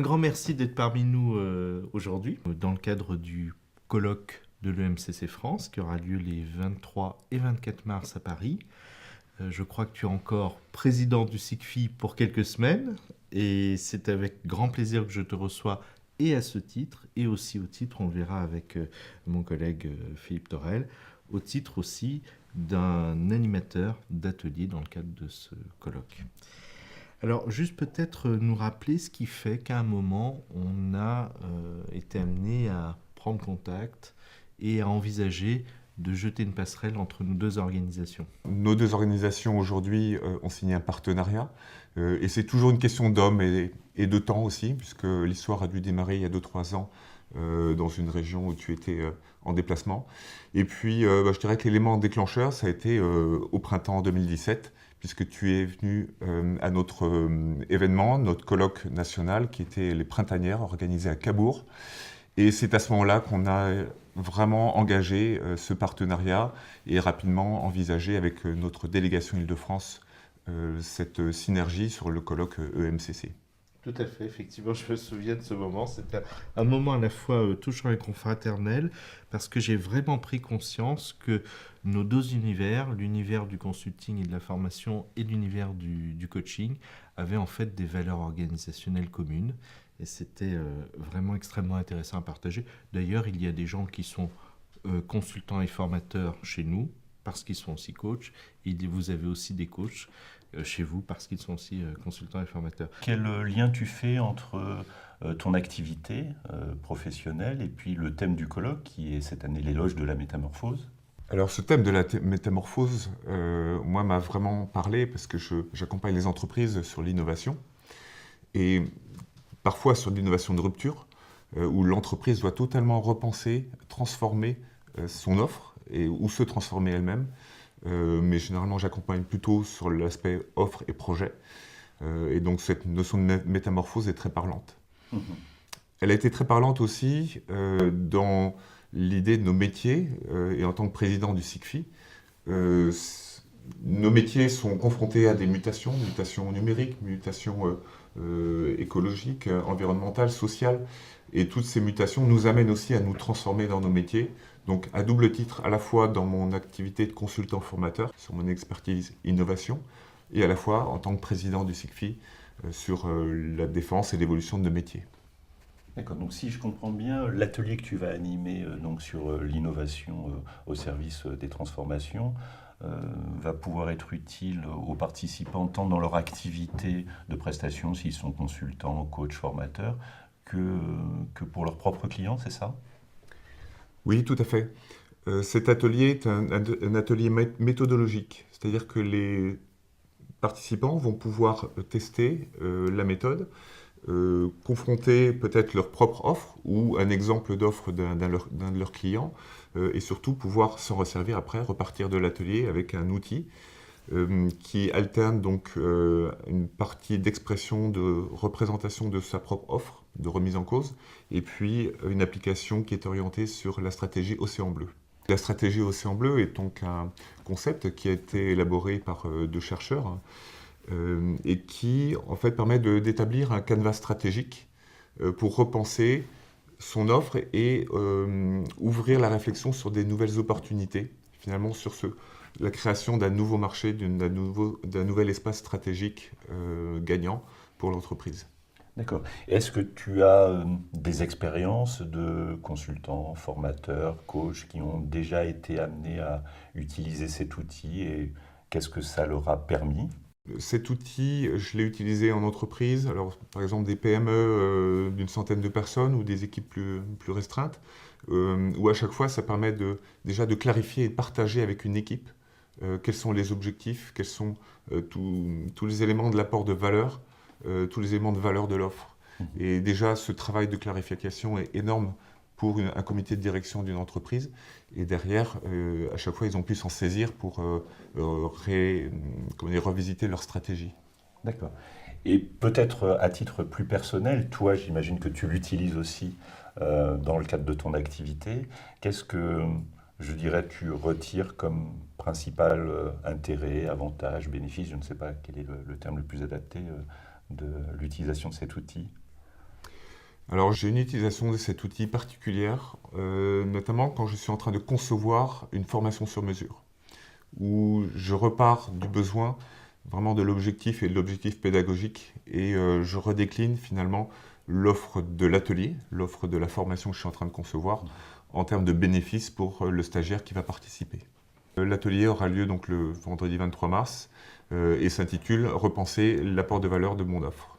grand merci d'être parmi nous aujourd'hui dans le cadre du colloque de l'EMCC France qui aura lieu les 23 et 24 mars à Paris. Je crois que tu es encore président du SICFI pour quelques semaines et c'est avec grand plaisir que je te reçois et à ce titre et aussi au titre, on le verra avec mon collègue Philippe Torel, au titre aussi d'un animateur d'atelier dans le cadre de ce colloque. Alors, juste peut-être nous rappeler ce qui fait qu'à un moment, on a été amené à prendre contact et à envisager de jeter une passerelle entre nos deux organisations. Nos deux organisations aujourd'hui ont signé un partenariat et c'est toujours une question d'hommes et de temps aussi, puisque l'histoire a dû démarrer il y a 2-3 ans dans une région où tu étais en déplacement. Et puis, je dirais que l'élément déclencheur, ça a été au printemps 2017, puisque tu es venu à notre événement, notre colloque national, qui était les Printanières, organisé à Cabourg. Et c'est à ce moment-là qu'on a vraiment engagé ce partenariat et rapidement envisagé avec notre délégation Île-de-France cette synergie sur le colloque EMCC. Tout à fait, effectivement, je me souviens de ce moment. C'était un moment à la fois touchant et confraternel, parce que j'ai vraiment pris conscience que nos deux univers, l'univers du consulting et de la formation et l'univers du coaching, avaient en fait des valeurs organisationnelles communes. Et c'était vraiment extrêmement intéressant à partager. D'ailleurs, il y a des gens qui sont consultants et formateurs chez nous, parce qu'ils sont aussi coachs. Et vous avez aussi des coachs chez vous parce qu'ils sont aussi consultants et formateurs. Quel lien tu fais entre ton activité professionnelle et puis le thème du colloque qui est cette année l'éloge de la métamorphose? Alors ce thème de la métamorphose, moi m'a vraiment parlé parce que j'accompagne les entreprises sur l'innovation et parfois sur l'innovation de rupture où l'entreprise doit totalement repenser, transformer son offre ou se transformer elle-même. Mais généralement, j'accompagne plutôt sur l'aspect offre et projet. Et donc, cette notion de métamorphose est très parlante. Mmh. Elle a été très parlante aussi dans l'idée de nos métiers. Et en tant que président du SICFI, nos métiers sont confrontés à des mutations numériques, mutations écologiques, environnementales, sociales. Et toutes ces mutations nous amènent aussi à nous transformer dans nos métiers. Donc à double titre, à la fois dans mon activité de consultant formateur, sur mon expertise innovation, et à la fois en tant que président du SICFI, sur la défense et l'évolution de nos métiers. D'accord, donc si je comprends bien, l'atelier que tu vas animer donc sur l'innovation au service des transformations va pouvoir être utile aux participants tant dans leur activité de prestation, s'ils sont consultants, coachs, formateurs, que pour leurs propres clients, c'est ça ? Oui, tout à fait. Cet atelier est un atelier méthodologique, c'est-à-dire que les participants vont pouvoir tester la méthode, confronter peut-être leur propre offre ou un exemple d'offre d'un de leurs clients, et surtout pouvoir s'en resservir après, repartir de l'atelier avec un outil qui alterne donc une partie d'expression, de représentation de sa propre offre, de remise en cause, et puis une application qui est orientée sur la stratégie Océan Bleu. La stratégie Océan Bleu est donc un concept qui a été élaboré par deux chercheurs et qui en fait permet d'établir un canevas stratégique pour repenser son offre et ouvrir la réflexion sur des nouvelles opportunités, finalement sur la création d'un nouveau marché, d'un nouvel espace stratégique gagnant pour l'entreprise. D'accord. Est-ce que tu as des expériences de consultants, formateurs, coachs qui ont déjà été amenés à utiliser cet outil et qu'est-ce que ça leur a permis ? Cet outil, je l'ai utilisé en entreprise, alors par exemple des PME d'une centaine de personnes ou des équipes plus restreintes, où à chaque fois ça permet déjà de clarifier et de partager avec une équipe quels sont les objectifs, quels sont tous les éléments de l'apport de valeur, tous les éléments de valeur de l'offre. Et déjà, ce travail de clarification est énorme pour un comité de direction d'une entreprise. Et derrière, à chaque fois, ils ont pu s'en saisir pour revisiter leur stratégie. D'accord. Et peut-être à titre plus personnel, toi, j'imagine que tu l'utilises aussi dans le cadre de ton activité. Qu'est-ce que, je dirais, tu retires comme principal intérêt, avantage, bénéfice, je ne sais pas quel est le terme le plus adapté de l'utilisation de cet outil? Alors j'ai une utilisation de cet outil particulière, notamment quand je suis en train de concevoir une formation sur mesure, où je repars du besoin, vraiment de l'objectif et de l'objectif pédagogique, et je redécline finalement l'offre de l'atelier, l'offre de la formation que je suis en train de concevoir, en termes de bénéfices pour le stagiaire qui va participer. L'atelier aura lieu donc le vendredi 23 mars et s'intitule « Repenser l'apport de valeur de mon offre ».